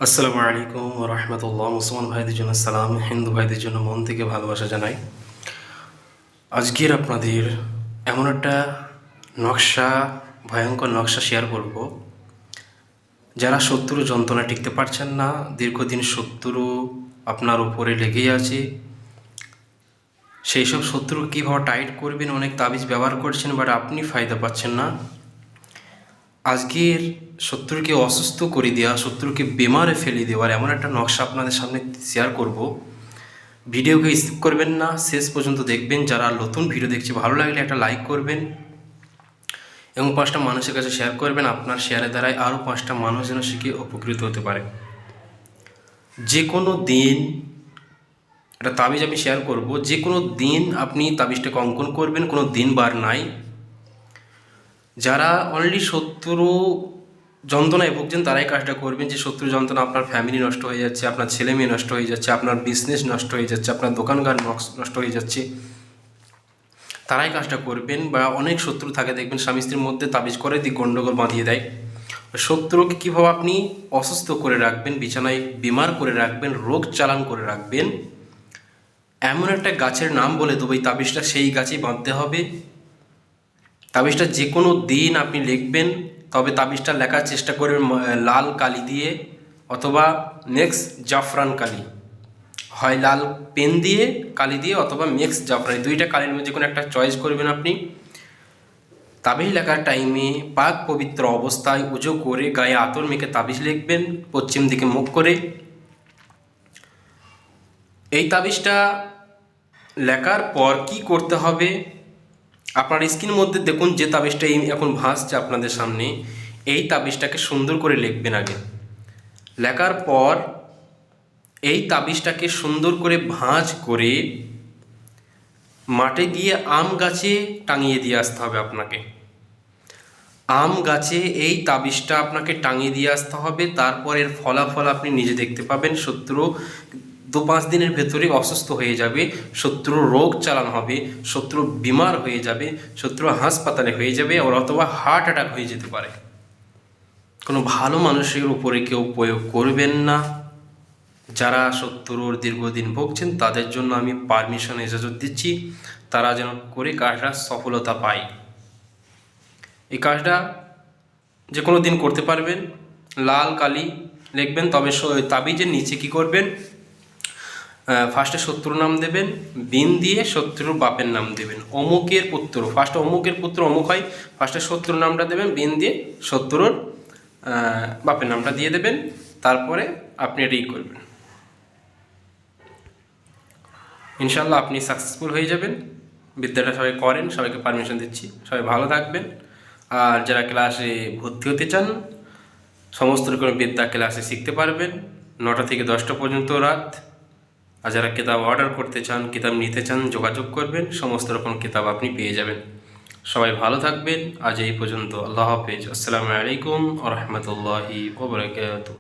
আসসালামু আলাইকুম ওয়া রাহমাতুল্লাহ। মুসলমান ভাইদের জন্য সালাম, হিন্দু ভাইদের জন্য মন থেকে ভালোবাসা জানাই। আজকের আপনাদের এমন একটা নকশা, ভয়ঙ্কর নকশা শেয়ার করব। যারা শত্রু যন্ত্রণা টিকতে পারছেন না, দীর্ঘদিন শত্রু আপনার উপরে লেগেই আছে, সেই সব শত্রু কীভাবে টাইট করবেন, অনেক তাবিজ ব্যবহার করছেন বাট আপনি ফায়দা পাচ্ছেন না। আজকের শত্রুকে অসুস্থ করে দেওয়া, শত্রুকে বেমারে ফেলে দেওয়ার এমন একটা নকশা আপনাদের সামনে শেয়ার করব। ভিডিওকে স্কিপ করবেন না, শেষ পর্যন্ত দেখবেন। যারা নতুন ভিডিও দেখছে, ভালো লাগলে একটা লাইক করবেন এবং 5টা মানুষের কাছে শেয়ার করবেন। আপনার শেয়ারের দ্বারাই আরও 5টা মানুষ যেন শিখে উপকৃত হতে পারে। যে কোনো দিন একটা তাবিজ আমি শেয়ার করব। যে কোনো দিন আপনি তাবিজটাকে অঙ্কন করবেন, কোনো দিন বার নাই। যারা অনলি শত্রু যন্ত্রণায় ভুগছেন তারাই কাজটা করবেন। যে শত্রু যন্ত্রণা, আপনার ফ্যামিলি নষ্ট হয়ে যাচ্ছে, আপনার ছেলে মেয়ে নষ্ট হয়ে যাচ্ছে, আপনার বিজনেস নষ্ট হয়ে যাচ্ছে, আপনার দোকানঘাট নষ্ট হয়ে যাচ্ছে, তারাই কাজটা করবেন। বা অনেক শত্রু থাকে দেখবেন স্বামী স্ত্রীর মধ্যে তাবিজ করে দিয়ে গণ্ডগোল বাঁধিয়ে দেয়। শত্রুকে কীভাবে আপনি অসুস্থ করে রাখবেন, বিছানায় বিমার করে রাখবেন, রোগ চালান করে রাখবেন, এমন একটা গাছের নাম বলে দেবো। এই তাবিজটা সেই গাছেই বাঁধতে হবে। তাবিজটা যে কোনো দিন আপনি লিখবেন, তবে তাবিজটা লেখার চেষ্টা করবেন লাল কালি দিয়ে অথবা নেক্সট জাফরান কালি, হয় লাল পেন দিয়ে কালি দিয়ে অথবা মিক্স জাফরান, দুইটা কালির মধ্যে কোনো একটা চয়েস করবেন আপনি। তাবিজ লেখার টাইমে পাক পবিত্র অবস্থায় উজু করে গায়ে আতর মেখে তাবিজ লিখবেন, পশ্চিম দিকে মুখ করে। এই তাবিজটা লেখার পর কি করতে হবে, আপনার স্ক্রিনের মধ্যে দেখুন যে তাবিজটা এখন ভাসছে আপনাদের সামনে, এই তাবিজটাকে সুন্দর করে লিখবেন আগে। লেখার পর এই তাবিজটাকে সুন্দর করে ভাঁজ করে মাঠে গিয়ে আম গাছে টাঙিয়ে দিয়ে আসতে হবে আপনাকে। আম গাছে এই তাবিজটা আপনাকে টাঙিয়ে দিয়ে আসতে হবে। তারপর এর ফলাফল আপনি নিজে দেখতে পাবেন। শত্রু 2-5 দিনের ভেতরে অসুস্থ হয়ে যাবে, শত্রু রোগ চালান হবে, শত্রু বিমার হয়ে যাবে, শত্রু হাসপাতালে হয়ে যাবে, অথবা হার্ট অ্যাটাক হয়ে যেতে পারে। কোনো ভালো মানুষের উপরে কেউ প্রয়োগ করবেন না। যারা শত্রুর দীর্ঘদিন ভুগছেন তাদের জন্য আমি পারমিশন ইজাজত দিচ্ছি, তারা যেন করে কাজটা সফলতা পায়। এই কাজটা যে কোনো দিন করতে পারবেন। লাল কালি লিখবেন, তবে তাবিজের নিচে কি করবেন, ফার্স্টে শত্রুর নাম দেবেন, বিন দিয়ে শত্রুর বাপের নাম দেবেন। অমুকের পুত্র, ফার্স্টে অমুকের পুত্র অমুক হয়, ফার্স্টে শত্রুর নামটা দেবেন, বিন দিয়ে শত্রুর বাপের নামটা দিয়ে দেবেন। তারপরে আপনি এটাই করবেন, ইনশাল্লাহ আপনি সাকসেসফুল হয়ে যাবেন। বিদ্যাটা সবাই করেন, সবাইকে পারমিশন দিচ্ছি। সবাই ভালো থাকবেন। আর যারা ক্লাসে ভর্তি হতে চান, সমস্ত রকমের বিদ্যা ক্লাসে শিখতে পারবেন 9টা থেকে 10টা পর্যন্ত রাত। আর যারা কিতাব অর্ডার করতে চান, কিতাব নিতে চান, যোগাযোগ করবেন, সমস্ত রকম কিতাব আপনি পেয়ে যাবেন। সবাই ভালো থাকবেন। আজ এই পর্যন্ত। আল্লাহ হাফেজ। আসসালামু আলাইকুম ওয়া রাহমাতুল্লাহি ওয়া বারাকাতুহু।